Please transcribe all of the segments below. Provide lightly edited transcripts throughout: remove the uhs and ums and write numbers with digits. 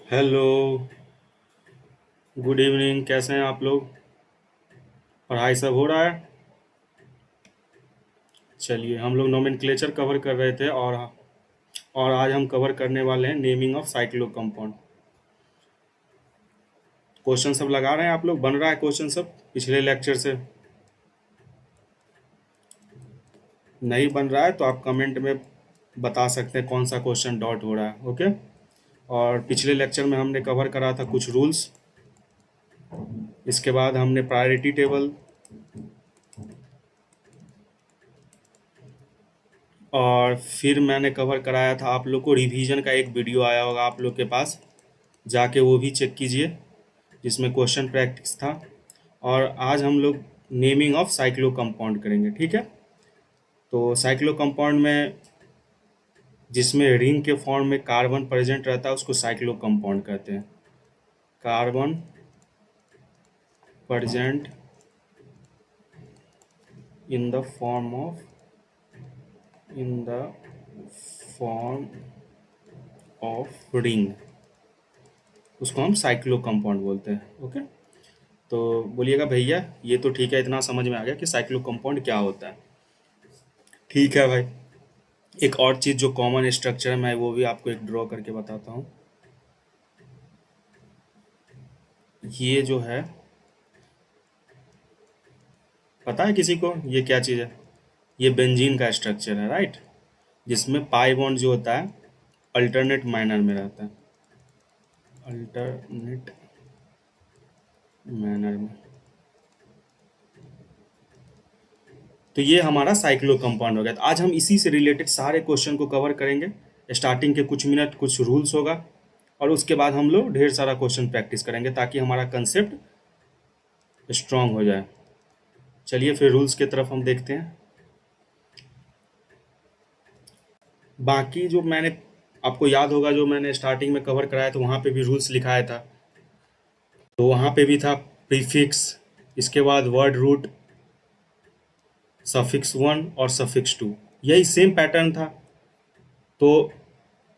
Hello. Good evening. कैसे हैं आप लोग? पढ़ाई सब हो रहा है? चलिए, हम लोग नोमेनक्लेचर कवर कर रहे थे और आज हम कवर करने वाले हैं naming of cyclo compound. Question सब लगा रहे हैं आप लोग? बन रहा है क्वेश्चन सब पिछले लेक्चर से? नहीं बन रहा है तो आप कमेंट में बता सकते हैं कौन सा क्वेश्चन डॉट हो रहा है। ओके। और पिछले लेक्चर में हमने कवर करा था कुछ रूल्स। इसके बाद हमने प्रायोरिटी टेबल और फिर मैंने कवर कराया था आप लोग को रिवीजन का एक वीडियो आया होगा आप लोग के पास, जाके वो भी चेक कीजिए, जिसमें क्वेश्चन प्रैक्टिस था। और आज हम लोग नेमिंग ऑफ साइक्लो कंपाउंड करेंगे, ठीक है? तो साइक्लो कंपाउंड में जिसमें रिंग के फॉर्म में कार्बन प्रेजेंट रहता है उसको साइक्लो कंपाउंड कहते हैं। Carbon present in the form of in the form of ring, उसको हम साइक्लो कंपाउंड बोलते हैं। ओके। तो बोलिएगा भैया ये तो ठीक है, इतना समझ में आ गया कि साइक्लो कंपाउंड क्या होता है। ठीक है भाई। एक और चीज़ जो कॉमन स्ट्रक्चर है मैं वो भी आपको एक ड्रॉ करके बताता हूँ। ये जो है, पता है किसी को ये क्या चीज़ है? ये बेंजीन का स्ट्रक्चर है, राइट? जिसमें पाई बॉन्ड जो होता है अल्टरनेट मैनर में रहता है, अल्टरनेट मैनर में। तो ये हमारा साइक्लो कंपाउंड हो गया। तो आज हम इसी से रिलेटेड सारे क्वेश्चन को कवर करेंगे। स्टार्टिंग के कुछ मिनट कुछ रूल्स होगा और उसके बाद हम लोग ढेर सारा क्वेश्चन प्रैक्टिस करेंगे ताकि हमारा कंसेप्ट स्ट्रांग हो जाए। चलिए फिर रूल्स की तरफ हम देखते हैं। बाकी जो मैंने आपको याद होगा, जो मैंने स्टार्टिंग में कवर कराया था वहाँ पे भी रूल्स लिखाया था। तो वहाँ पे भी था प्रीफिक्स, इसके बाद वर्ड रूट, सफिक्स 1 और सफिक्स 2, यही सेम पैटर्न था। तो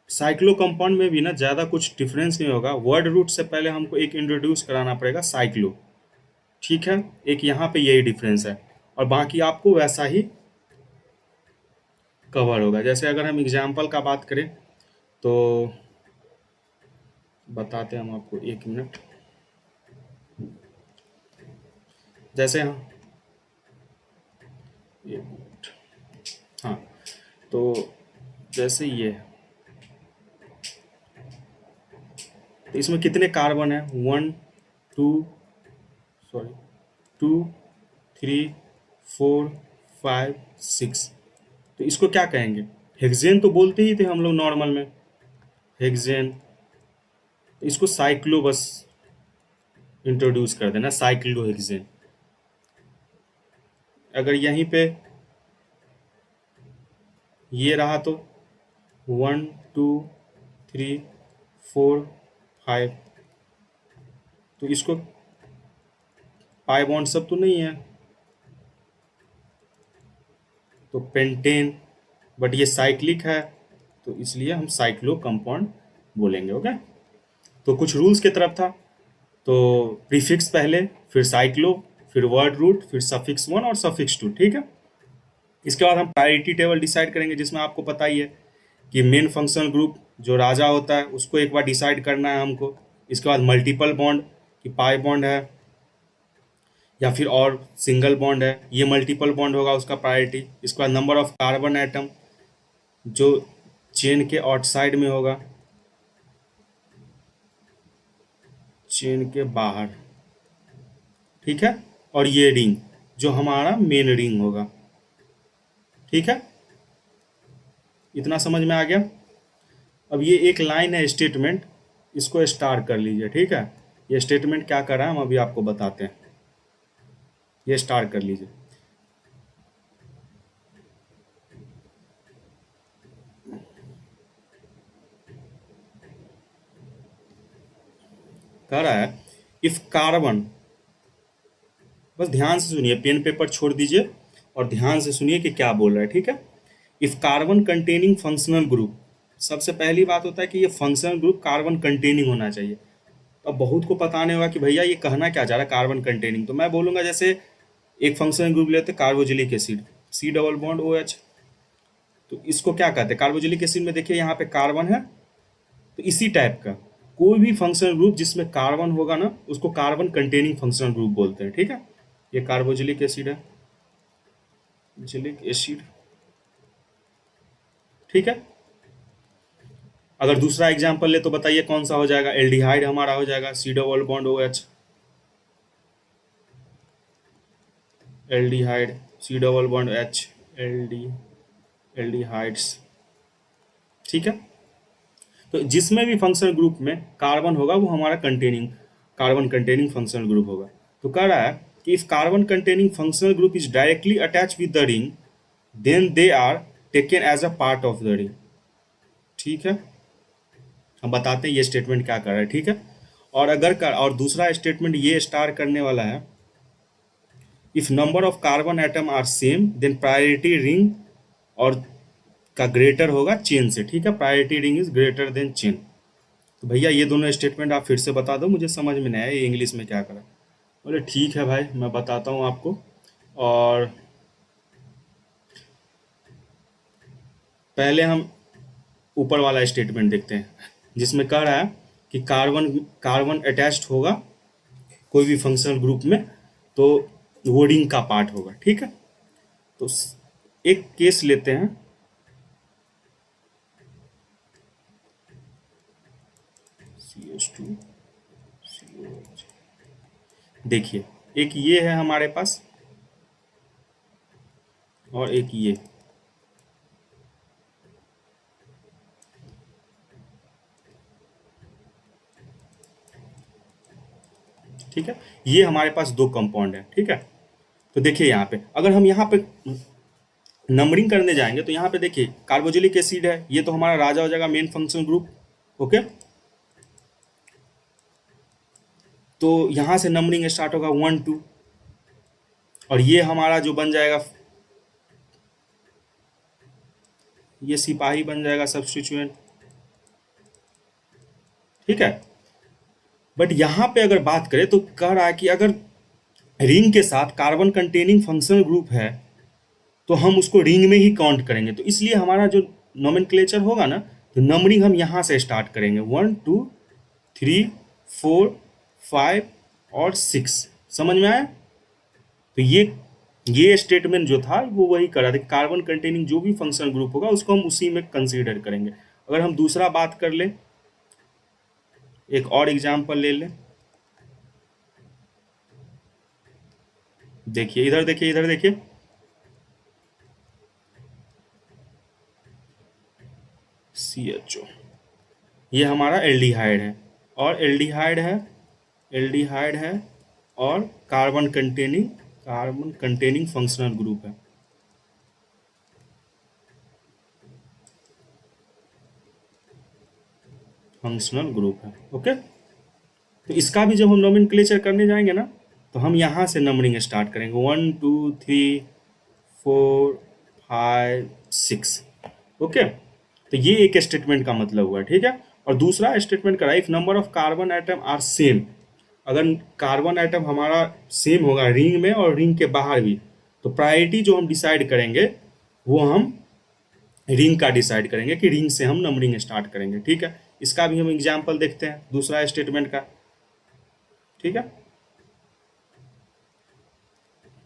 साइक्लो कंपाउंड में भी ना ज़्यादा कुछ डिफरेंस नहीं होगा। वर्ड रूट से पहले हमको एक इंट्रोड्यूस कराना पड़ेगा साइक्लो, ठीक है? एक यहाँ पे यही डिफरेंस है और बाकी आपको वैसा ही कवर होगा। जैसे अगर हम एग्जाम्पल का बात करें तो बताते हैं हम आपको, एक मिनट। जैसे हम एक मिनट, हाँ, तो जैसे ये है, तो इसमें कितने कार्बन है? 1 2 सॉरी 2 3 4 5 6। तो इसको क्या कहेंगे? हेक्सेन तो बोलते ही थे हम लोग नॉर्मल में, हेक्सेन। तो इसको साइक्लो बस इंट्रोड्यूस कर देना, साइक्लो हेक्सेन। अगर यहीं पे ये रहा तो 1 2 3 4 5, तो इसको पाई बॉन्ड सब तो नहीं है तो पेंटेन, बट ये साइक्लिक है तो इसलिए हम साइक्लो कंपाउंड बोलेंगे। ओके। तो कुछ रूल्स की तरफ था। तो प्रीफिक्स पहले, फिर साइक्लो, फिर वर्ड रूट, फिर सफिक्स 1 और सफिक्स 2, ठीक है? इसके बाद हम प्रायोरिटी टेबल डिसाइड करेंगे, जिसमें आपको पता ही है कि मेन फंक्शनल ग्रुप जो राजा होता है उसको एक बार डिसाइड करना है हमको। इसके बाद मल्टीपल बॉन्ड, कि पाई बॉन्ड है या फिर और सिंगल बॉन्ड है, ये मल्टीपल बॉन्ड होगा उसका प्रायोरिटी। इसके बाद नंबर ऑफ कार्बन एटम जो चेन के आउटसाइड में होगा, चेन के बाहर, ठीक है? और ये रिंग जो हमारा मेन रिंग होगा, ठीक है? इतना समझ में आ गया? अब ये एक लाइन है स्टेटमेंट, इसको स्टार कर लीजिए, ठीक है? ये स्टेटमेंट क्या कर रहा है हम अभी आपको बताते हैं। ये स्टार कर लीजिए। कह रहा है इफ कार्बन, बस ध्यान से सुनिए, पेन पेपर छोड़ दीजिए और ध्यान से सुनिए कि क्या बोल रहा है, ठीक है? If carbon containing functional group, सबसे पहली बात होता है कि ये फंक्शनल ग्रुप कार्बन कंटेनिंग होना चाहिए। अब बहुत को पता नहीं होगा कि भैया ये कहना क्या चाह रहा है कार्बन कंटेनिंग। तो मैं बोलूँगा जैसे एक फंक्शनल ग्रुप लेते हैं carboxylic acid, C double bond O H. तो इसको क्या कहते हैं, कार्बोजिलिक एसिड में देखिए यहाँ पे कार्बन है। तो इसी टाइप का कोई भी फंक्शनल ग्रुप जिसमें कार्बन होगा ना उसको कार्बन कंटेनिंग फंक्शनल ग्रुप बोलते हैं। ठीक है, ये कार्बोजिलिक एसिड है, जिलिक एसिड। ठीक है, अगर दूसरा एग्जांपल ले तो बताइए कौन सा हो जाएगा। एल्डिहाइड हमारा हो जाएगा C double bond O H, aldehyde C double bond H, एल्डी एल्डिहाइड्स। ठीक है, तो जिसमें भी फंक्शनल ग्रुप में कार्बन होगा वो हमारा कार्बन कंटेनिंग फंक्शनल ग्रुप होगा। तो कह रहा है कि if carbon containing functional group is directly attach with the ring then they are taken as a part of the ring. ठीक है, हम बताते हैं ये स्टेटमेंट क्या कर रहा है। ठीक है, और दूसरा स्टेटमेंट ये स्टार करने वाला है, if number of carbon atom are same then priority ring और का ग्रेटर होगा चेन से। ठीक है, priority ring is greater than chain. तो भैया ये दोनों स्टेटमेंट आप फिर से बता दो, मुझे समझ में नहीं आया ये इंग्लिश में क्या करा। बोले ठीक है भाई मैं बताता हूँ आपको। और पहले हम ऊपर वाला स्टेटमेंट देखते हैं जिसमें कह रहा है कि कार्बन कार्बन अटैच्ड होगा कोई भी फंक्शनल ग्रुप में तो वो रिंग का पार्ट होगा। ठीक है, तो एक केस लेते हैं। CH2 COH। देखिए एक ये है हमारे पास और एक ये। ठीक है, ये हमारे पास दो कंपाउंड है। ठीक है, तो देखिए यहाँ पे अगर हम यहाँ पे नंबरिंग करने जाएंगे तो यहाँ पे देखिए कार्बोजिलिक एसिड है, ये तो हमारा राजा हो जाएगा मेन फंक्शनल ग्रुप। ओके, तो यहाँ से नंबरिंग स्टार्ट होगा 1 2, और ये हमारा जो बन जाएगा ये सिपाही बन जाएगा सब्स्टिट्यूएंट। ठीक है, बट यहाँ पे अगर बात करें तो कह रहा है कि अगर रिंग के साथ कार्बन कंटेनिंग फंक्शनल ग्रुप है तो हम उसको रिंग में ही काउंट करेंगे। तो इसलिए हमारा जो नोमेनक्लेचर होगा ना तो नंबरिंग हम यहाँ से स्टार्ट करेंगे 1 2 3 4 5 और 6। समझ में आया? तो ये स्टेटमेंट जो था वो वही कर रहा था, कार्बन कंटेनिंग जो भी फंक्शनल ग्रुप होगा उसको हम उसी में कंसीडर करेंगे। अगर हम दूसरा बात कर ले, एक और एग्जांपल ले लें। देखिए इधर देखिए, इधर देखिए, CHO ये हमारा एल्डिहाइड है और एल्डिहाइड है और कार्बन कंटेनिंग फंक्शनल ग्रुप है। फंक्शनल ग्रुप है। ओके, तो इसका भी जब हम नोमेनक्लेचर करने जाएंगे ना तो हम यहाँ से नंबरिंग स्टार्ट करेंगे 1 2 3 4 5 6। ओके, तो ये एक स्टेटमेंट का मतलब हुआ। ठीक है, और दूसरा स्टेटमेंट का if number of carbon atom are same, अगर कार्बन आइटम हमारा सेम होगा रिंग में और रिंग के बाहर भी तो प्रायोरिटी जो हम डिसाइड करेंगे वो हम रिंग का डिसाइड करेंगे कि रिंग से हम नंबरिंग स्टार्ट करेंगे। ठीक है, इसका भी हम एग्जाम्पल देखते हैं दूसरा स्टेटमेंट का। ठीक है,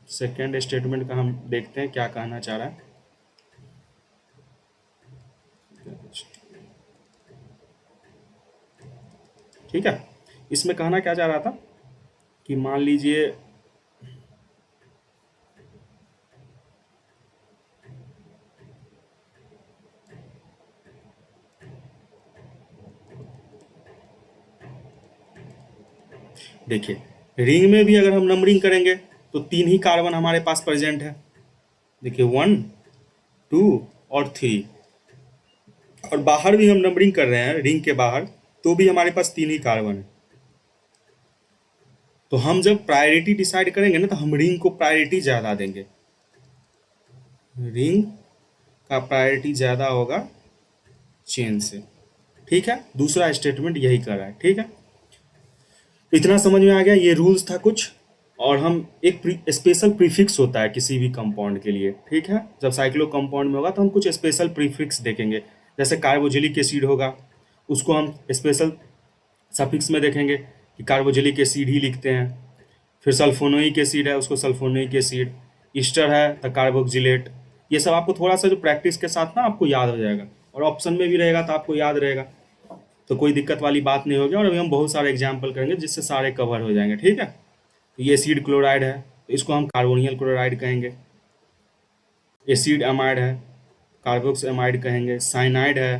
सेकेंड स्टेटमेंट का हम देखते हैं क्या कहना चाह रहा है। ठीक है, इसमें कहना क्या चाह रहा था कि मान लीजिए देखिए रिंग में भी अगर हम नंबरिंग करेंगे तो 3 ही कार्बन हमारे पास प्रेजेंट है। देखिए 1 2 और 3, और बाहर भी हम नंबरिंग कर रहे हैं रिंग के बाहर तो भी हमारे पास 3 ही कार्बन है। तो हम जब प्रायोरिटी डिसाइड करेंगे ना तो हम रिंग को प्रायोरिटी ज़्यादा देंगे, रिंग का प्रायोरिटी ज़्यादा होगा चेन से। ठीक है, दूसरा स्टेटमेंट यही कर रहा है। ठीक है, तो इतना समझ में आ गया, ये रूल्स था कुछ। और हम एक स्पेशल प्रीफिक्स होता है किसी भी कंपाउंड के लिए। ठीक है, जब साइक्लो कंपाउंड में होगा तो हम कुछ स्पेशल प्रीफिक्स देखेंगे। जैसे कार्बोजिलिक एसिड होगा, उसको हम स्पेशल सफिक्स में देखेंगे कि कार्बोजिलिक एसिड ही लिखते हैं। फिर सल्फोनोइक एसिड है, उसको सल्फोनोइक एसिड। ईस्टर है तो कार्बोक्सिलेट। ये सब आपको थोड़ा सा जो प्रैक्टिस के साथ ना आपको याद हो जाएगा, और ऑप्शन में भी रहेगा तो आपको याद रहेगा, तो कोई दिक्कत वाली बात नहीं होगी। और अभी हम बहुत सारे एग्जाम्पल करेंगे जिससे सारे कवर हो जाएंगे। ठीक है, तो ये एसिड क्लोराइड है, तो इसको हम कार्बोनियल क्लोराइड कहेंगे। एसिड अमाइड है, कार्बोक्स एमाइड कहेंगे। साइनाइड है,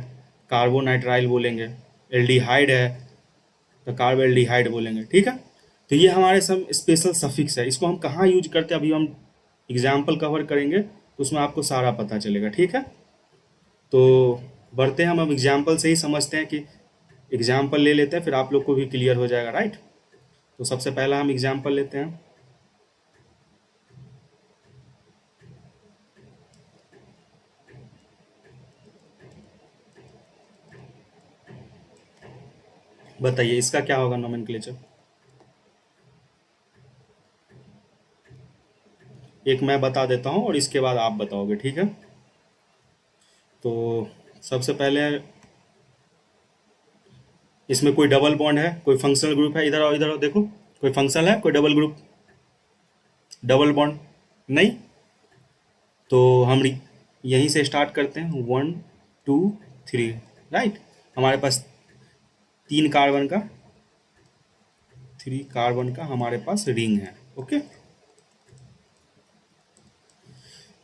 कार्बोनाइट्राइल बोलेंगे। एल्डिहाइड है तो कार्बोल्डिहाइड बोलेंगे। ठीक है, तो ये हमारे सब स्पेशल सफिक्स है। इसको हम कहाँ यूज करते हैं अभी हम एग्जाम्पल कवर करेंगे, तो उसमें आपको सारा पता चलेगा। ठीक है, तो बढ़ते हैं हम अब एग्जाम्पल से ही समझते हैं कि एग्जाम्पल ले लेते हैं, फिर आप लोग को भी क्लियर हो जाएगा। राइट, तो सबसे पहला हम एग्जाम्पल लेते हैं। बताइए इसका क्या होगा नोमेनक्लेचर। एक मैं बता देता हूँ और इसके बाद आप बताओगे। ठीक है, तो सबसे पहले इसमें कोई डबल बॉन्ड है, कोई फंक्शनल ग्रुप है। इधर आओ, इधर आओ, देखो कोई फंक्शनल है, कोई डबल ग्रुप, डबल बॉन्ड नहीं। तो हम यहीं से स्टार्ट करते हैं, 1 2 3। राइट, हमारे पास 3 कार्बन का, 3 कार्बन का हमारे पास रिंग है। ओके,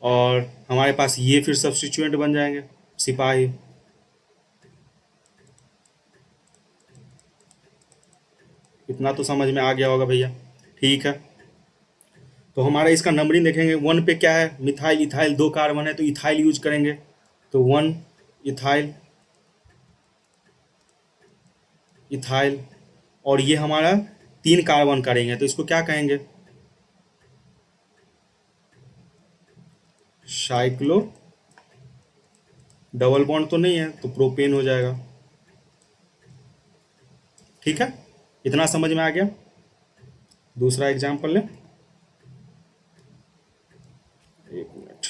और हमारे पास ये फिर सब्स्टिट्यूएंट बन जाएंगे, सिपाही। इतना तो समझ में आ गया होगा भैया। ठीक है, तो हमारा इसका नंबरिंग देखेंगे। 1 पे क्या है, मिथाइल इथाइल, 2 कार्बन है तो इथाइल यूज करेंगे। तो 1 इथाइल, इथाइल। और ये हमारा 3 कार्बन का रिंग है तो इसको क्या कहेंगे, साइक्लो। डबल बॉन्ड तो नहीं है तो प्रोपेन हो जाएगा। ठीक है, इतना समझ में आ गया। दूसरा एग्जाम्पल ले, एक मिनट।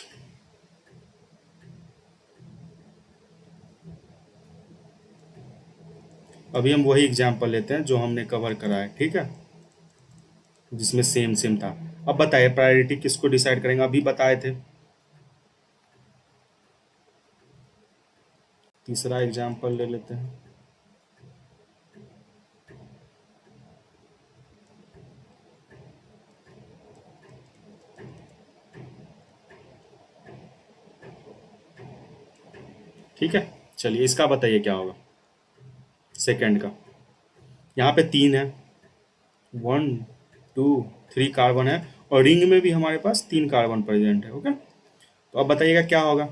अभी हम वही एग्जाम्पल लेते हैं जो हमने कवर करा है। ठीक है, जिसमें सेम सेम था। अब बताइए प्रायोरिटी किसको डिसाइड करेंगे, अभी बताए थे। तीसरा एग्जाम्पल ले लेते हैं। ठीक है, चलिए इसका बताइए क्या होगा। सेकंड का, यहाँ पे 3 है, 1 2 3 कार्बन है, और रिंग में भी हमारे पास 3 कार्बन प्रेजेंट है। ओके, तो अब बताइएगा क्या होगा।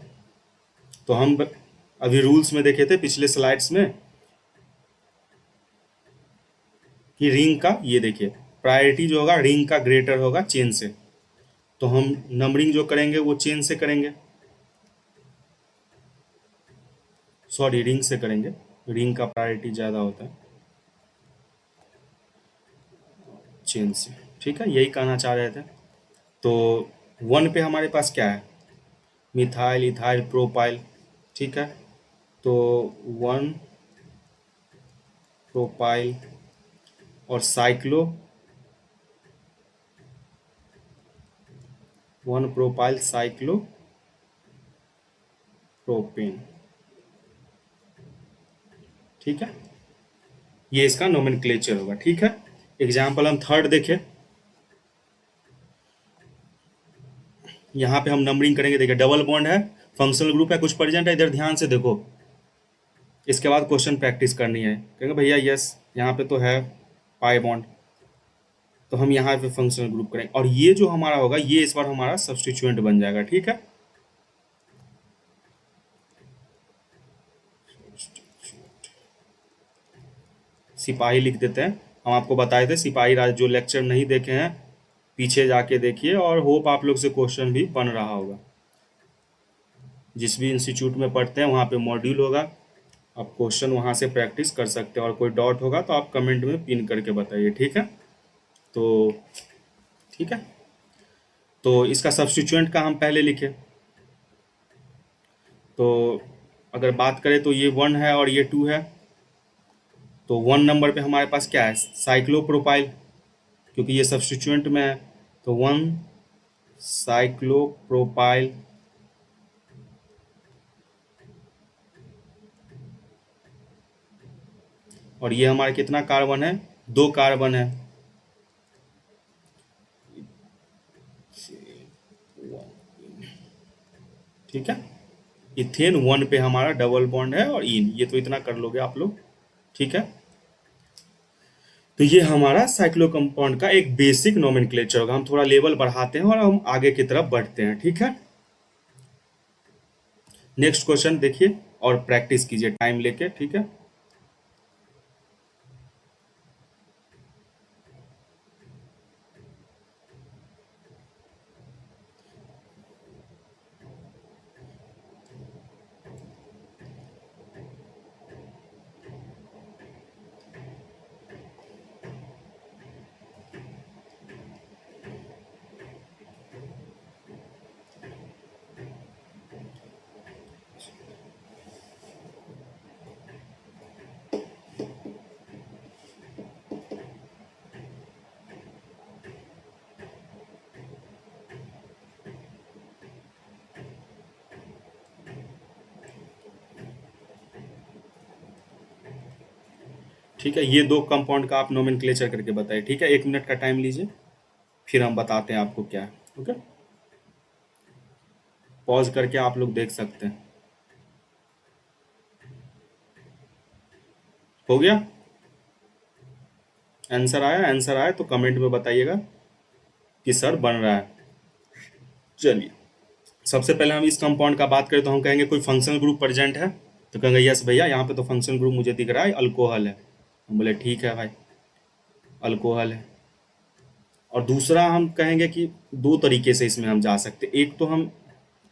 तो हम अभी रूल्स में देखे थे पिछले स्लाइड्स में कि रिंग का, ये देखिए प्रायोरिटी जो होगा रिंग का ग्रेटर होगा चेन से। तो हम नंबरिंग जो करेंगे वो चेन से करेंगे, सॉरी रिंग से करेंगे। रिंग का प्रायोरिटी ज़्यादा होता है चेन से। ठीक है, यही कहना चाह रहे थे। तो 1 पे हमारे पास क्या है, मिथाइल इथाइल प्रोपाइल। ठीक है, तो 1 प्रोपाइल और साइक्लो, 1 प्रोपाइल साइक्लो प्रोपेन। ठीक है, ये इसका नोमेनक्लेचर होगा। ठीक है, एग्जाम्पल हम थर्ड देखें। यहाँ पे हम नंबरिंग करेंगे। देखिए डबल बॉन्ड है, फंक्शनल ग्रुप है, कुछ प्रेजेंट है। इधर ध्यान से देखो, इसके बाद क्वेश्चन प्रैक्टिस करनी है। कहेंगे भैया यस यहाँ पे तो है पाई बॉन्ड, तो हम यहाँ पे फंक्शनल ग्रुप करेंगे। और ये जो हमारा होगा ये इस बार हमारा सब्स्टिट्यूएंट बन जाएगा। ठीक है, सिपाही लिख देते हैं। हम आपको बताए थे सिपाही राज, जो लेक्चर नहीं देखे हैं पीछे जाके देखिए, और होप आप लोग से क्वेश्चन भी बन रहा होगा। जिस भी इंस्टीट्यूट में पढ़ते हैं वहाँ पे मॉड्यूल होगा, आप क्वेश्चन वहाँ से प्रैक्टिस कर सकते हैं, और कोई डाउट होगा तो आप कमेंट में पिन करके बताइए, ठीक है। तो ठीक है, तो इसका सब्स्टिट्यूएंट का हम पहले लिखे। तो अगर बात करें तो ये 1 है और ये 2 है, तो 1 नंबर पे हमारे पास क्या है, साइक्लोप्रोपाइल, क्योंकि ये सब्स्टिट्यूएंट में है। तो 1 साइक्लोप्रोपाइल, और ये हमारा कितना कार्बन है, 2 कार्बन है। ठीक है, इथेन 1 पे हमारा डबल बॉन्ड है, और इन, ये तो इतना कर लोगे आप लोग, ठीक है। तो ये हमारा साइक्लो कंपाउंड का एक बेसिक नोमेनक्लेचर होगा। हम थोड़ा लेवल बढ़ाते हैं और हम आगे की तरफ बढ़ते हैं, ठीक है। नेक्स्ट क्वेश्चन देखिए और प्रैक्टिस कीजिए टाइम लेके, ठीक है। ठीक है, ये 2 कंपाउंड का आप नोमेनक्लेचर करके बताइए, ठीक है। 1 मिनट का टाइम लीजिए, फिर हम बताते हैं आपको क्या है, ओके। पॉज करके आप लोग देख सकते हैं। हो गया, आंसर आया? आंसर आया तो कमेंट में बताइएगा कि सर बन रहा है। चलिए, सबसे पहले हम इस कंपाउंड का बात करें तो हम कहेंगे कोई फंक्शनल ग्रुप प्रेजेंट है, तो कहेंगे यस भैया, यहाँ पे तो फंक्शनल ग्रुप मुझे दिख रहा है, अल्कोहल है। हम बोले ठीक है भाई, अल्कोहल है। और दूसरा हम कहेंगे कि 2 तरीके से इसमें हम जा सकते हैं, एक तो हम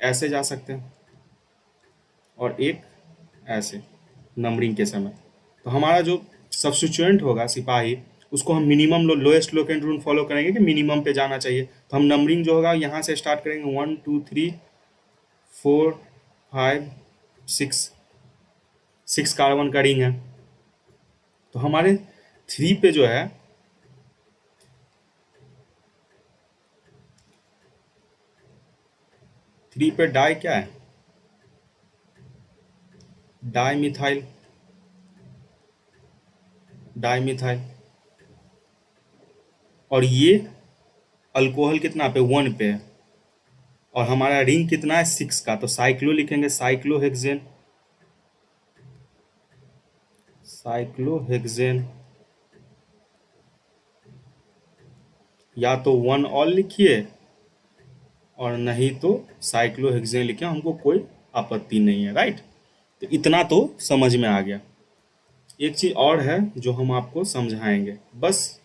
ऐसे जा सकते हैं और एक ऐसे, नंबरिंग के समय। तो हमारा जो सब्स्टिट्यूएंट होगा सिपाही, उसको हम minimum lowest locant rule follow करेंगे कि मिनिमम पे जाना चाहिए। तो हम नंबरिंग जो होगा यहाँ से स्टार्ट करेंगे, 1 2 3 4 5 6, 6 कार्बन का रिंग है। तो हमारे 3 पे जो है, थ्री पे डाई क्या है, डाई मिथाइल, डाई मिथाइल। और ये अल्कोहल कितना पे, 1 पे है, और हमारा रिंग कितना है, 6 का। तो साइक्लो लिखेंगे, साइक्लोहेक्सेन, साइक्लोहेक्सेन। या तो 1 ऑल लिखिए, और नहीं तो साइक्लोहेक्सेन लिखिए, हमको कोई आपत्ति नहीं है, राइट। तो इतना तो समझ में आ गया। एक चीज़ और है जो हम आपको समझाएंगे, बस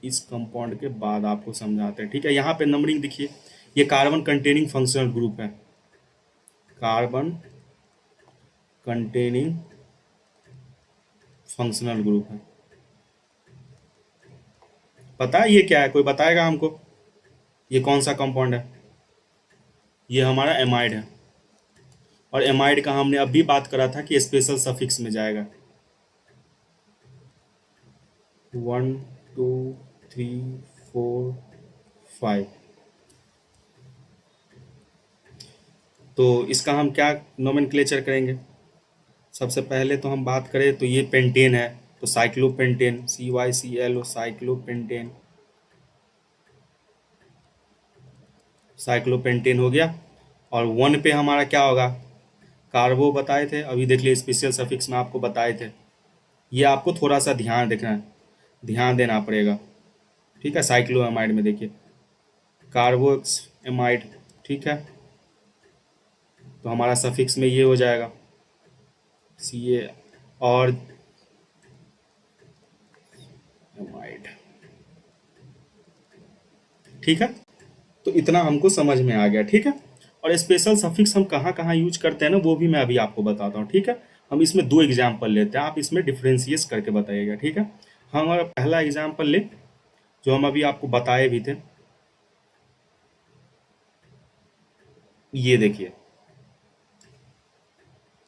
इस कंपाउंड के बाद आपको समझाते हैं, ठीक है। यहाँ पे नंबरिंग देखिए, ये कार्बन कंटेनिंग फंक्शनल ग्रुप है, कार्बन कंटेनिंग फंक्शनल ग्रुप है। पता है ये क्या है, कोई बताएगा हमको, ये कौन सा कंपाउंड है? ये हमारा एमाइड है, और एमाइड का हमने अभी बात करा था कि स्पेशल सफिक्स में जाएगा, 1 2 3 4 5। तो इसका हम क्या नोमेनक्लेचर करेंगे? सबसे पहले तो हम बात करें तो ये पेंटेन है, तो साइक्लोपेंटेन, CYCL, साइक्लोपेंटेन, साइक्लोपेंटेन हो गया। और 1 पे हमारा क्या होगा, कार्बो बताए थे, अभी देख लिए स्पेशल सफिक्स में आपको बताए थे। ये आपको थोड़ा सा ध्यान रखना है, ध्यान देना पड़ेगा, ठीक है। साइक्लोएमाइड में देखिए कार्बोक्स एमाइड, ठीक है। तो हमारा सफिक्स में ये हो जाएगा CA, और एमाइड, ठीक है। तो इतना हमको समझ में आ गया, ठीक है। और स्पेशल सफिक्स हम कहाँ कहाँ यूज करते हैं ना, वो भी मैं अभी आपको बताता हूँ, ठीक है। हम इसमें 2 एग्जाम्पल लेते हैं, आप इसमें डिफरेंशिएट करके बताइएगा, ठीक है। हम हमारा पहला एग्जाम्पल ले जो हम अभी आपको बताए भी थे, ये देखिए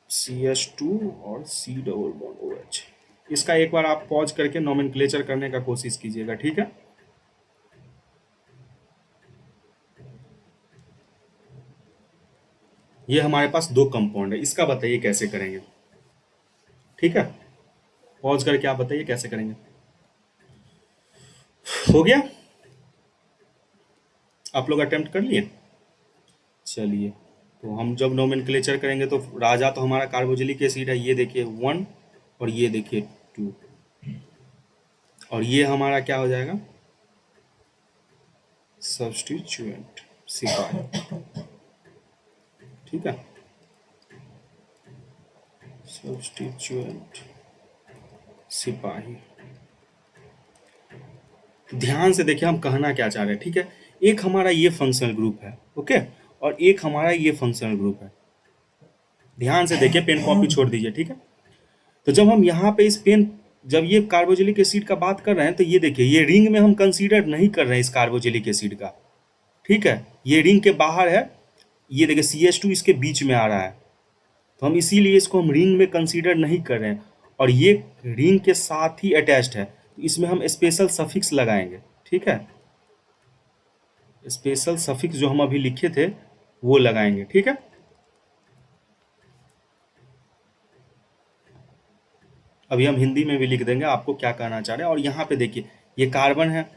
CH2 और C डबल बॉन्ड OH। इसका एक बार आप पॉज करके नोमेनक्लेचर करने का कोशिश कीजिएगा, ठीक है। ये हमारे पास 2 कंपाउंड है, इसका बताइए कैसे करेंगे, ठीक है। पॉज करके आप बताइए कैसे करेंगे। हो गया, आप लोग अटेम्प्ट कर लिए। चलिए, तो हम जब नोमेनक्लेचर करेंगे तो राजा तो हमारा कार्बोक्सिलिक एसिड है, ये देखिए 1 और ये देखिए 2, और ये हमारा क्या हो जाएगा, सब्स्टिट्यूएंट सिपाही, ठीक है। सब्स्टिट्यूएंट सिपाही, ध्यान से देखिए हम कहना क्या चाह रहे हैं, ठीक है। एक हमारा ये फंक्शनल ग्रुप है, ओके, और एक हमारा ये फंक्शनल ग्रुप है। ध्यान से देखिए, पेन कॉपी छोड़ दीजिए, ठीक है। तो जब हम यहाँ पे इस पेन, जब ये कार्बोक्सिलिक एसिड का बात कर रहे हैं तो ये देखिए ये रिंग में हम कंसीडर नहीं कर रहे हैं इस कार्बोक्सिलिक एसिड का, ठीक है। ये रिंग के बाहर है, ये देखिए CH2 इसके बीच में आ रहा है, तो हम इसीलिए इसको हम रिंग में कंसीडर नहीं कर रहे हैं, और ये रिंग के साथ ही अटैच्ड है, तो इसमें हम स्पेशल सफिक्स लगाएंगे, ठीक है। स्पेशल सफिक्स जो हम अभी लिखे थे वो लगाएंगे, ठीक है। अभी हम हिंदी में भी लिख देंगे आपको क्या कहना चाह रहे हैं। और यहाँ पे देखिए ये कार्बन है,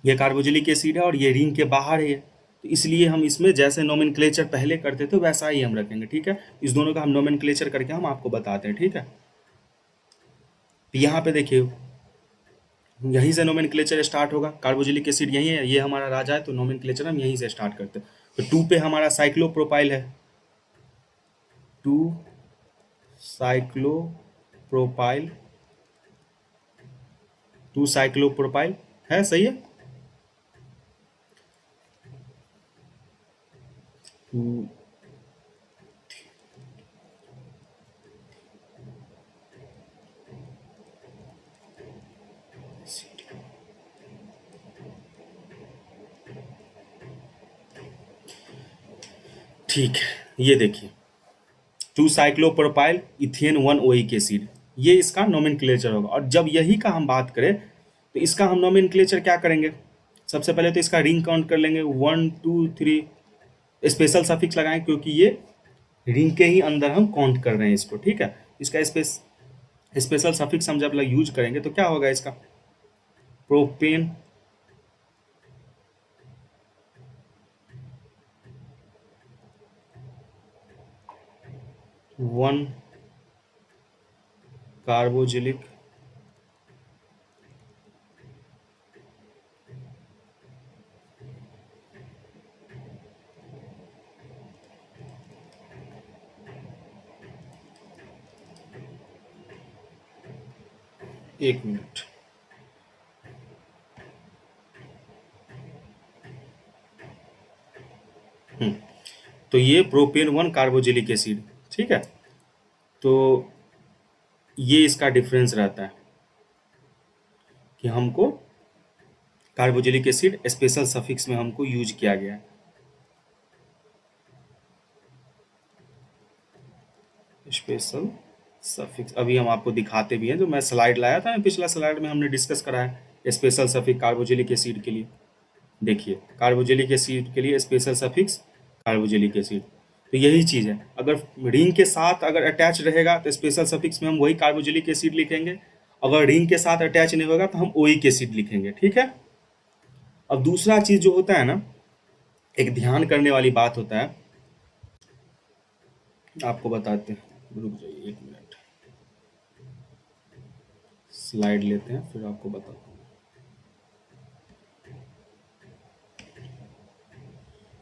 ये कार्बोक्सिलिक एसिड है, और ये रिंग के बाहर है, तो इसलिए हम इसमें जैसे नोमेनक्लेचर पहले करते थे वैसा ही हम रखेंगे, ठीक है। इस दोनों का हम नोमेनक्लेचर करके हम आपको बताते हैं, ठीक है। तो यहाँ पे देखिए यहीं से नोमेनक्लेचर स्टार्ट होगा, कार्बोक्सिलिक एसिड यहीं है, ये हमारा राजा है, तो नोमेनक्लेचर हम यहीं से स्टार्ट करते हैं। तो 2 पे हमारा साइक्लोप्रोपाइल है, 2 साइक्लोप्रोपाइल, 2 साइक्लोप्रोपाइल है, सही है। 2, ठीक है। ये देखिए 2 साइक्लोप्रोपाइल इथेन 1 ओइक एसिड, ये इसका नोमेनक्लेचर होगा। और जब यही का हम बात करें तो इसका हम नोमेनक्लेचर क्या करेंगे, सबसे पहले तो इसका रिंग काउंट कर लेंगे 1 2 3, स्पेशल सफिक्स लगाएं क्योंकि ये रिंग के ही अंदर हम काउंट कर रहे हैं इसको, ठीक है। इसका स्पेशल सफिक्स हम जब यूज करेंगे तो क्या होगा, इसका प्रोपेन 1 कार्बोक्सिलिक एक मिनट, तो ये प्रोपेन 1 कार्बोक्सिलिक एसिड, ठीक है। तो ये इसका डिफरेंस रहता है कि हमको कार्बोक्सिलिक एसिड स्पेशल सफिक्स में हमको यूज किया गया है। स्पेशल सफिक्स अभी हम आपको दिखाते भी हैं, जो मैं स्लाइड लाया था, पिछला स्लाइड में हमने डिस्कस करा है स्पेशल सफिक्स कार्बोक्सिलिक एसिड के लिए। देखिए कार्बोक्सिलिक एसिड के लिए स्पेशल सफिक्स कार्बोक्सिलिक एसिड, तो यही चीज़ है। अगर रिंग के साथ अगर अटैच रहेगा तो स्पेशल सफिक्स में हम वही कार्बोक्सिलिक एसिड लिखेंगे, अगर रिंग के साथ अटैच नहीं होगा तो हम ओइक एसिड लिखेंगे, ठीक है। अब दूसरा चीज़ जो होता है ना, एक ध्यान करने वाली बात होता है, आपको बताते हैं, रुक जाइए एक मिनट, स्लाइड लेते हैं फिर आपको बताता हूँ।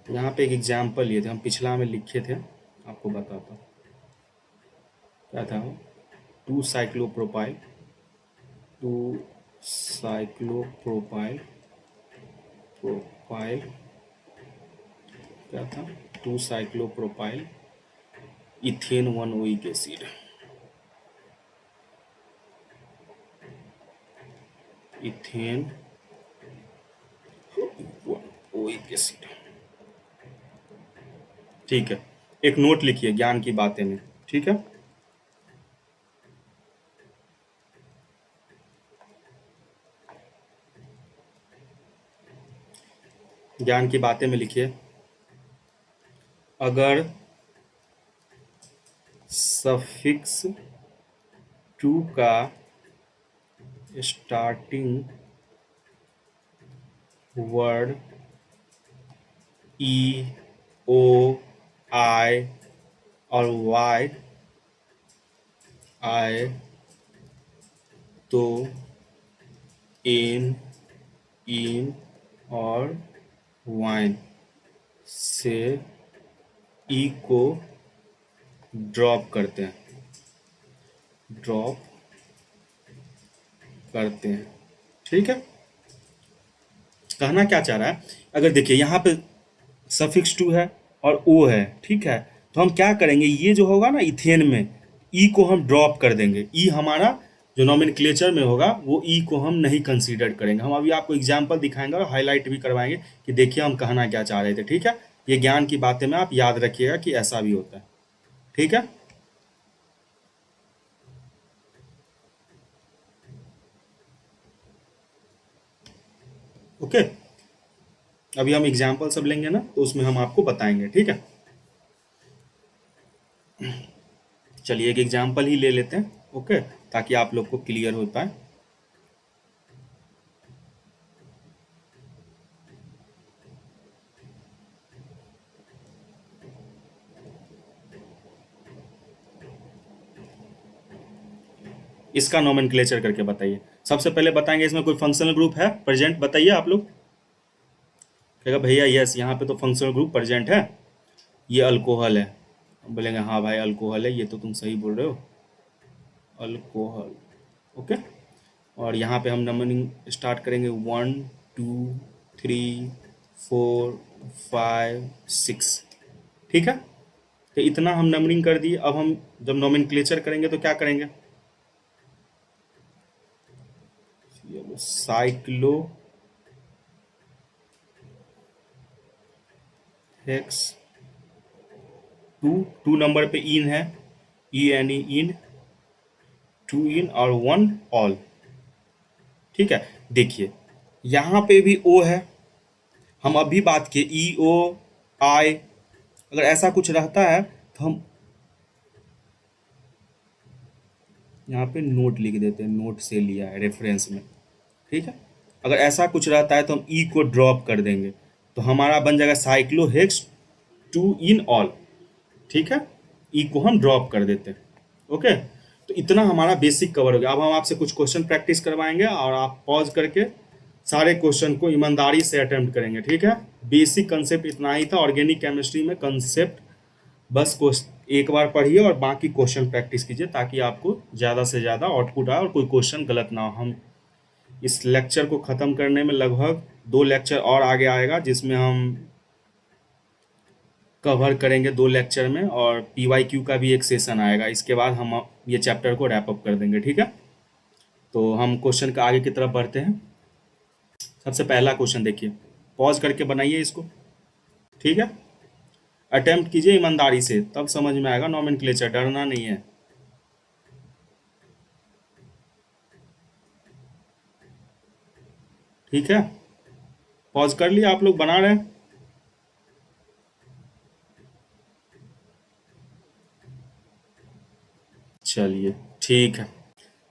यहाँ पे एक एग्जाम्पल लिए थे हम, पिछला में लिखे थे, आपको बताता हूँ क्या था वो, 2 साइक्लोप्रोपाइल, 2 साइक्लोप्रोपाइल, प्रोपाइल क्या था, 2 cyclopropyl ethane 1 oic acid, ethane 1 oic acid. ठीक है, एक नोट लिखिए ज्ञान की बातें में। ठीक है, ज्ञान की बातें में लिखिए, अगर सफिक्स टू का स्टार्टिंग वर्ड ई, ओ, आई और वाई आए तो इन, इन और वाइन से ई को ड्रॉप करते हैं, ड्रॉप करते हैं। ठीक है, कहना क्या चाह रहा है, अगर देखिए यहाँ पे सफिक्स टू है और ओ है, ठीक है, तो हम क्या करेंगे, ये जो होगा ना इथेन में, ई को हम ड्रॉप कर देंगे। ई हमारा जो नॉमेनक्लेचर में होगा वो ई को हम नहीं कंसीडर करेंगे। हम अभी आपको एग्जाम्पल दिखाएंगे और हाईलाइट भी करवाएंगे कि देखिए हम कहना क्या चाह रहे थे। ठीक है, ये ज्ञान की बातें में आप याद रखिएगा कि ऐसा भी होता है। ठीक है, ओके। अभी हम एग्जाम्पल सब लेंगे ना, तो उसमें हम आपको बताएंगे। ठीक है, चलिए एक एग्जाम्पल ही ले लेते हैं, ओके, ताकि आप लोग को क्लियर हो पाए। इसका नोमेनक्लेचर करके बताइए। सबसे पहले बताएंगे इसमें कोई फंक्शनल ग्रुप है प्रेजेंट, बताइए आप लोग। कहेगा भैया यस, यहाँ पे तो फंक्शनल ग्रुप प्रेजेंट है, ये अल्कोहल है। बोलेंगे हाँ भाई अल्कोहल है, ये तो तुम सही बोल रहे हो, अल्कोहल, ओके। और यहाँ पे हम नंबरिंग स्टार्ट करेंगे 1 2 3 4 5 6। ठीक है, तो इतना हम नंबरिंग कर दिए। अब हम जब नोमेनक्लेचर करेंगे तो क्या करेंगे, cyclo hex two, two number पे इन है, E N E in, to इन और वन ऑल। ठीक है, देखिए यहाँ पे भी ओ है, हम अभी बात किए ई ओ आई, अगर ऐसा कुछ रहता है तो हम यहाँ पे नोट लिख देते हैं, नोट से लिया है रेफरेंस में। ठीक है, अगर ऐसा कुछ रहता है तो हम ई को ड्रॉप कर देंगे, तो हमारा बन जाएगा साइक्लोहेक्स टू इन ऑल। ठीक है, ई को हम ड्रॉप कर देते हैं, ओके। तो इतना हमारा बेसिक कवर हो गया। अब हम आपसे कुछ क्वेश्चन प्रैक्टिस करवाएंगे और आप पॉज करके सारे क्वेश्चन को ईमानदारी से अटेम्प्ट करेंगे। ठीक है, बेसिक कंसेप्ट इतना ही था ऑर्गेनिक केमिस्ट्री में, कंसेप्ट बस एक बार पढ़िए और बाकी क्वेश्चन प्रैक्टिस कीजिए, ताकि आपको ज़्यादा से ज़्यादा आउटपुट आए और कोई क्वेश्चन गलत ना हो। हम इस लेक्चर को ख़त्म करने में लगभग 2 लेक्चर और आगे आएगा, जिसमें हम कवर करेंगे 2 लेक्चर में, और PYQ का भी एक सेशन आएगा। इसके बाद हम ये चैप्टर को रैप अप कर देंगे। ठीक है, तो हम क्वेश्चन का आगे की तरफ बढ़ते हैं। सबसे पहला क्वेश्चन देखिए, पॉज करके बनाइए इसको। ठीक है, अटेम्प्ट कीजिए ईमानदारी से, तब समझ में आएगा नॉमेनक्लेचर, डरना नहीं है। ठीक है, पॉज कर लिया, आप लोग बना रहे हैं। चलिए ठीक है,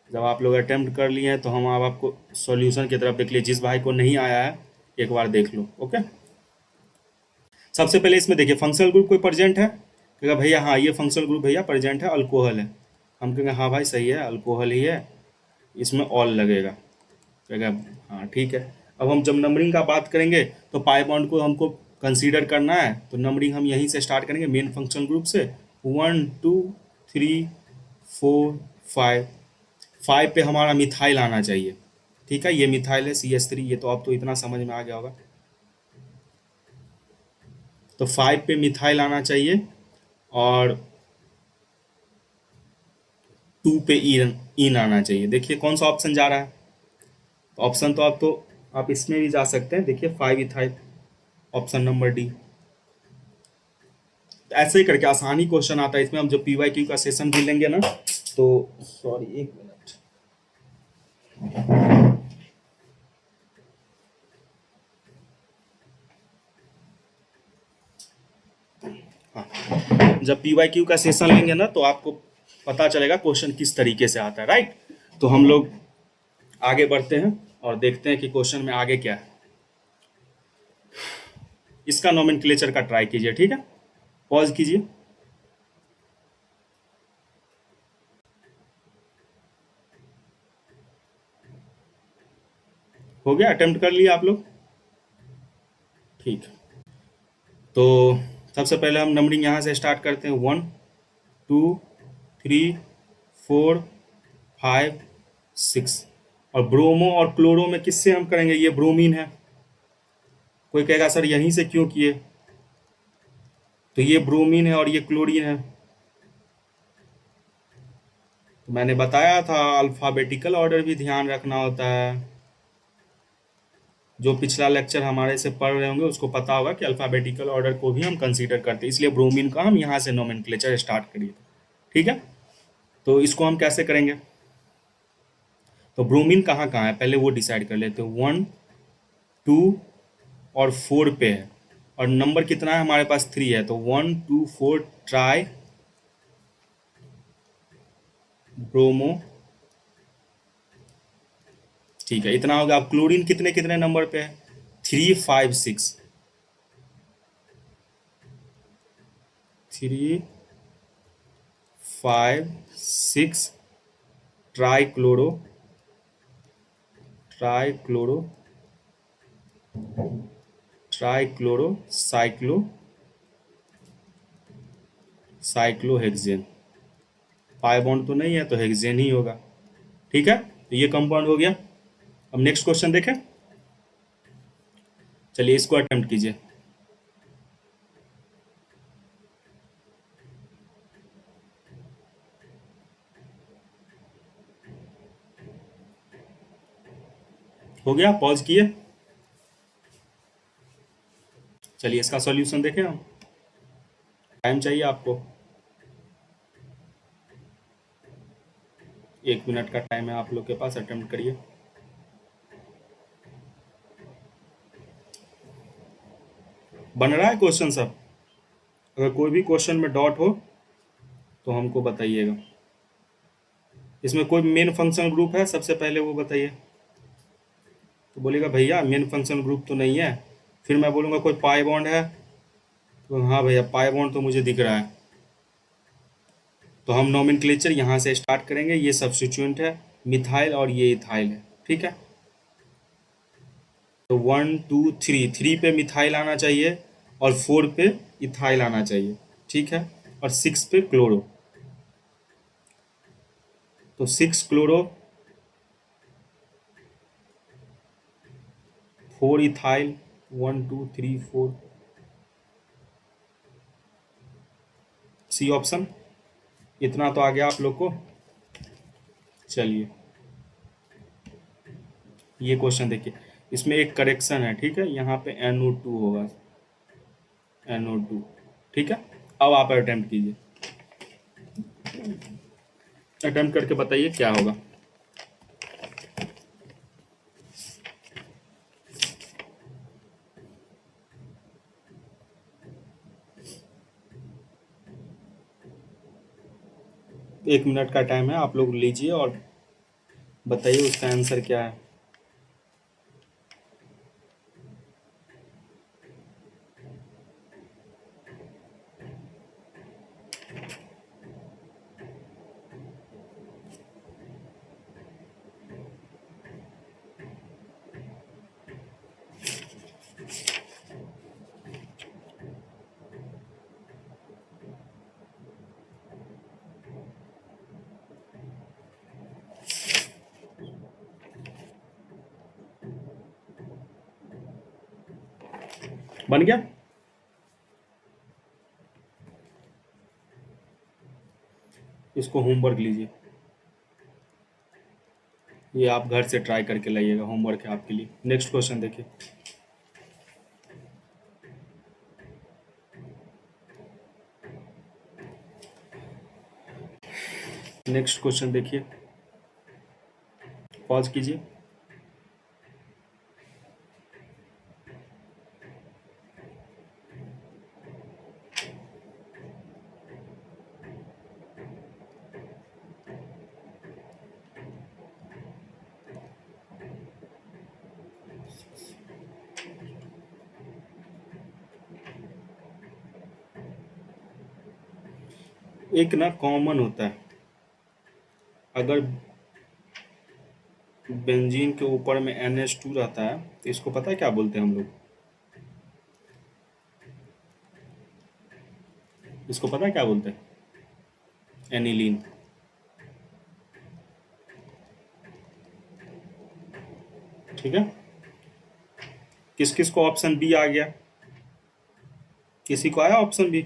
जब आप लोग अटेम्प्ट कर लिए हैं तो हम अब आपको सॉल्यूशन की तरफ देख लिए। जिस भाई को नहीं आया है एक बार देख लो, ओके। सबसे पहले इसमें देखिए फंक्शनल ग्रुप कोई प्रेजेंट है, कहेगा भैया हाँ ये फंक्शनल ग्रुप भैया प्रेजेंट है, अल्कोहल है। हम कहेंगे हाँ भाई सही है, अल्कोहल ही है, इसमें ऑल लगेगा। कहेगा हाँ ठीक है। अब हम जब नंबरिंग का बात करेंगे तो पाई बॉन्ड को हमको कंसीडर करना है, तो नंबरिंग हम यहीं से स्टार्ट करेंगे मेन फंक्शनल ग्रुप से, 1 2 3 4 5। 5 पे हमारा मिथाइल आना चाहिए। ठीक है, ये मिथाइल है CH3, ये तो अब तो इतना समझ में आ गया होगा। तो 5 पे मिथाइल आना चाहिए, और 2 पे इन आना चाहिए। देखिए कौन सा ऑप्शन जा रहा है। ऑप्शन तो आप इसमें भी जा सकते हैं। देखिए 5 इथाइल, ऑप्शन नंबर डी। ऐसे ही करके आसानी क्वेश्चन आता है इसमें। हम जब पीवाईक्यू का सेशन भी लेंगे ना, तो सॉरी एक मिनट। हाँ, जब पीवाईक्यू का सेशन लेंगे ना, तो आपको पता चलेगा क्वेश्चन किस तरीके से आता है, राइट। तो हम लोग आगे बढ़ते हैं और देखते हैं कि क्वेश्चन में आगे क्या है। इसका नोमेनक्लेचर का ट्राई कीजिए, ठीक है। पॉज कीजिए। हो गया, अटेम्प्ट कर लिया आप लोग, ठीक है। तो सबसे पहले हम नंबरिंग यहाँ से स्टार्ट करते हैं। 1 2 3 4 5 6। और ब्रोमो और क्लोरो में किससे हम करेंगे? ये ब्रोमीन है। कोई कहेगा सर यहीं से क्यों किए? तो ये ब्रोमीन है और ये क्लोरीन है। तो मैंने बताया था अल्फ़ाबेटिकल ऑर्डर भी ध्यान रखना होता है। जो पिछला लेक्चर हमारे से पढ़ रहे होंगे उसको पता होगा कि अल्फ़ाबेटिकल ऑर्डर को भी हम कंसीडर करते हैं। इसलिए ब्रोमीन का हम यहाँ से नोमेनक्लेचर स्टार्ट करिए, ठीक है। तो इसको हम कैसे करेंगे? तो ब्रोमीन कहाँ कहाँ है पहले वो डिसाइड कर लेते हैं। 1 2 और 4 पे है, और नंबर कितना है हमारे पास? 3 है। तो 1 2 4 ट्राई ब्रोमो, ठीक है, इतना होगा। अब क्लोरीन कितने कितने नंबर पे है? 3 5 6। 3 5 6 try chloro cyclohexane. Pi bond तो नहीं है तो हेक्सेन ही होगा, ठीक है। तो ये कंपाउंड हो गया। अब नेक्स्ट क्वेश्चन देखें। चलिए इसको अटेम्प्ट कीजिए। हो गया, पॉज किए। चलिए इसका सॉल्यूशन देखें हम। टाइम चाहिए आपको, 1 मिनट का टाइम है आप लोग के पास। अटेम्प्ट करिए। बन रहा है क्वेश्चन सब? अगर कोई भी क्वेश्चन में डॉट हो तो हमको बताइएगा। इसमें कोई मेन फंक्शन ग्रुप है? सबसे पहले वो बताइए। तो बोलेगा भैया मेन फंक्शन ग्रुप तो नहीं है। फिर मैं बोलूँगा कोई पाई बॉन्ड है? तो हाँ भैया पाई बॉन्ड तो मुझे दिख रहा है। तो हम नोमेनक्लेचर यहाँ से स्टार्ट करेंगे। ये सब्स्टिट्यूएंट है मिथाइल और ये इथाइल है, ठीक है। तो 1 2 3, 3 पे मिथाइल आना चाहिए और 4 पे इथाइल आना चाहिए, ठीक है। और 6 पे क्लोरो। तो 6 क्लोरो, 4 इथाइल, 1 2 3 4, सी ऑप्शन। इतना तो आ गया आप लोग को। चलिए ये क्वेश्चन देखिए, इसमें एक करेक्शन है, ठीक है। यहाँ पे NO2 होगा, NO2, ठीक है। अब आप अटेम्प्ट कीजिए। अटेम्प्ट करके बताइए क्या होगा। एक मिनट का टाइम है, आप लोग लीजिए और बताइए उसका आंसर क्या है। बन गया? इसको होमवर्क लीजिए। ये आप घर से ट्राई करके लाइएगा, होमवर्क है आपके लिए। नेक्स्ट क्वेश्चन देखिए। नेक्स्ट क्वेश्चन देखिए, पॉज कीजिए। एक ना कॉमन होता है, अगर बेंजीन के ऊपर में NH2 रहता है तो इसको पता है क्या बोलते हैं हम लोग? इसको पता है क्या बोलते हैं? एनिलीन। ठीक है, किस किस को ऑप्शन बी आ गया? किसी को आया ऑप्शन बी?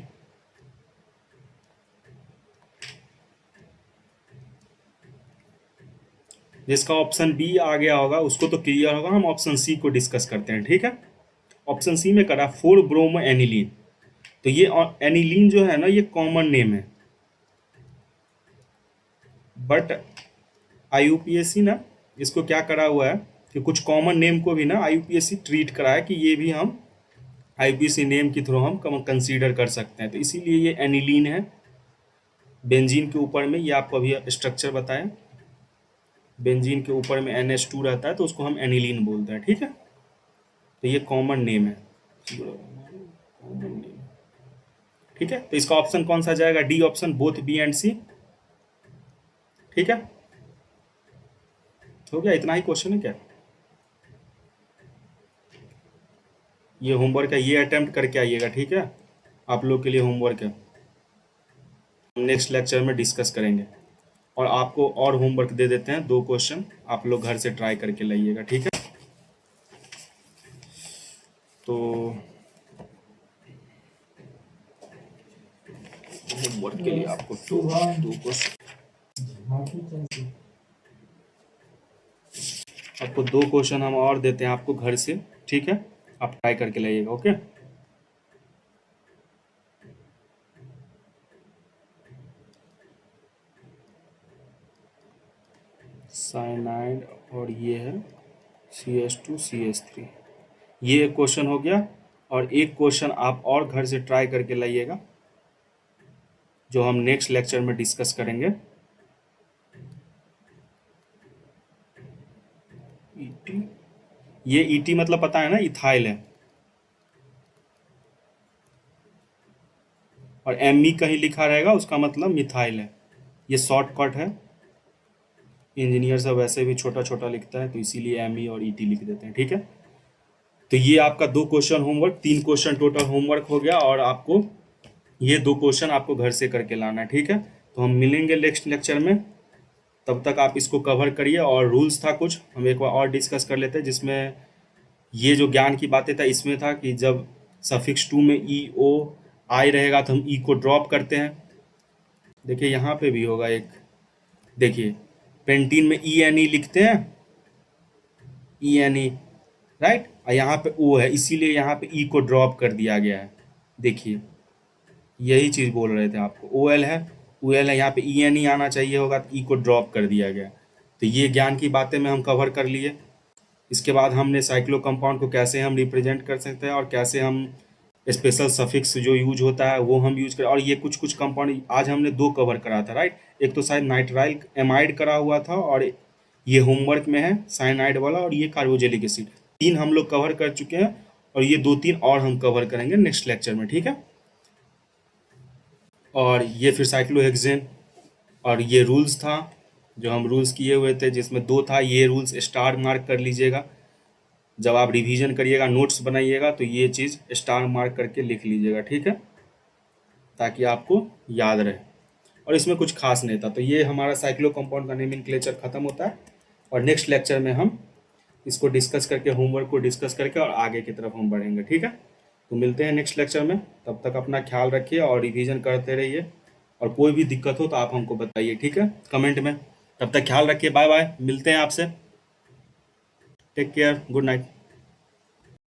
जिसका ऑप्शन बी आ गया होगा उसको तो क्लियर होगा। हम ऑप्शन सी को डिस्कस करते हैं, ठीक है। ऑप्शन सी में करा 4 ब्रोमो एनिलीन। तो ये एनिलीन जो है ना, ये कॉमन नेम है, बट IUPAC ना इसको क्या करा हुआ है कि कुछ कॉमन नेम को भी ना IUPAC ट्रीट करा है कि ये भी हम IUPAC नेम के थ्रू हम कंसीडर कर सकते हैं। तो इसीलिए ये एनिलीन है बेंजीन के ऊपर में। ये आपको अभी स्ट्रक्चर बताया, बेंजीन के ऊपर में NH2 रहता है तो उसको हम एनिलीन बोलते हैं, ठीक है। तो ये कॉमन नेम है, कॉमन नेम, ठीक है। तो इसका ऑप्शन कौन सा जाएगा? D option, both B and C. ठीक है, हो गया, इतना ही क्वेश्चन है क्या? ये होमवर्क है, ये अटेम्प्ट करके आइएगा, ठीक है। आप लोग के लिए होमवर्क है, नेक्स्ट लेक्चर में डिस्कस करेंगे। और आपको और होमवर्क दे देते हैं, 2 क्वेश्चन आप लोग घर से ट्राई करके लाइएगा, ठीक है। तो होमवर्क के लिए आपको 2 क्वेश्चन, आपको 2 क्वेश्चन हम और देते हैं आपको घर से, ठीक है। आप ट्राई करके लाइएगा, ओके। साइनाइड और ये है CH2CH3, ये एक क्वेश्चन हो गया। और एक क्वेश्चन आप और घर से ट्राई करके लाइएगा, जो हम नेक्स्ट लेक्चर में डिस्कस करेंगे। ET, ये ET मतलब पता है ना, इथाइल है। और ME कहीं लिखा रहेगा उसका मतलब मिथाइल है। ये शॉर्टकट है, इंजीनियर सब वैसे भी छोटा छोटा लिखता है तो इसीलिए ME और ET लिख देते हैं, ठीक है। तो ये आपका 2 question homework, 3 question total homework हो गया। और आपको ये 2 क्वेश्चन आपको घर से करके लाना है, ठीक है। तो हम मिलेंगे नेक्स्ट लेक्चर में, तब तक आप इसको कवर करिए। और रूल्स था कुछ, हम एक बार और डिस्कस कर लेते हैं, जिसमें ये जो ज्ञान की बातें था इसमें था कि जब सफिक्स 2 में EO आई रहेगा तो हम E को ड्रॉप करते हैं। देखिए यहाँ पे भी होगा एक, देखिए पेंटीन में ENE लिखते हैं, ENE, राइट। और यहाँ पे O है, इसीलिए यहाँ पे E को ड्रॉप कर दिया गया है। देखिए यही चीज़ बोल रहे थे आपको, OL है, OL है, यहाँ पे ENE आना चाहिए होगा तो E को ड्रॉप कर दिया गया। तो ये ज्ञान की बातें में हम कवर कर लिए। इसके बाद हमने साइक्लो कंपाउंड को कैसे हम रिप्रेजेंट कर सकते हैं और कैसे हम स्पेशल सफिक्स जो यूज होता है वो हम यूज करें। और ये कुछ कुछ कंपाउंड आज हमने 2 कवर करा था, राइट। एक तो शायद नाइट्राइल एमाइड करा हुआ था, और ये होमवर्क में है साइनाइड वाला, और ये कार्बोजेलिक एसिड। 3 हम लोग कवर कर चुके हैं, और ये 2-3 और हम कवर करेंगे नेक्स्ट लेक्चर में, ठीक है। और ये फिर साइक्लोहेक्सेन, और ये रूल्स था जो हम रूल्स किए हुए थे, जिसमें 2 था। ये रूल्स स्टार मार्क कर लीजिएगा, जब आप रिवीजन करिएगा, नोट्स बनाइएगा तो ये चीज़ स्टार मार्क करके लिख लीजिएगा, ठीक है, ताकि आपको याद रहे। और इसमें कुछ खास नहीं था। तो ये हमारा साइक्लो कंपाउंड का नेमिनक्लेचर खत्म होता है, और नेक्स्ट लेक्चर में हम इसको डिस्कस करके, होमवर्क को डिस्कस करके और आगे की तरफ हम बढ़ेंगे, ठीक है। तो मिलते हैं नेक्स्ट लेक्चर में, तब तक अपना ख्याल रखिए और रिवीजन करते रहिए। और कोई भी दिक्कत हो तो आप हमको बताइए, ठीक है, कमेंट में। तब तक ख्याल रखिए, बाय बाय, मिलते हैं आपसे, टेक केयर, गुड नाइट।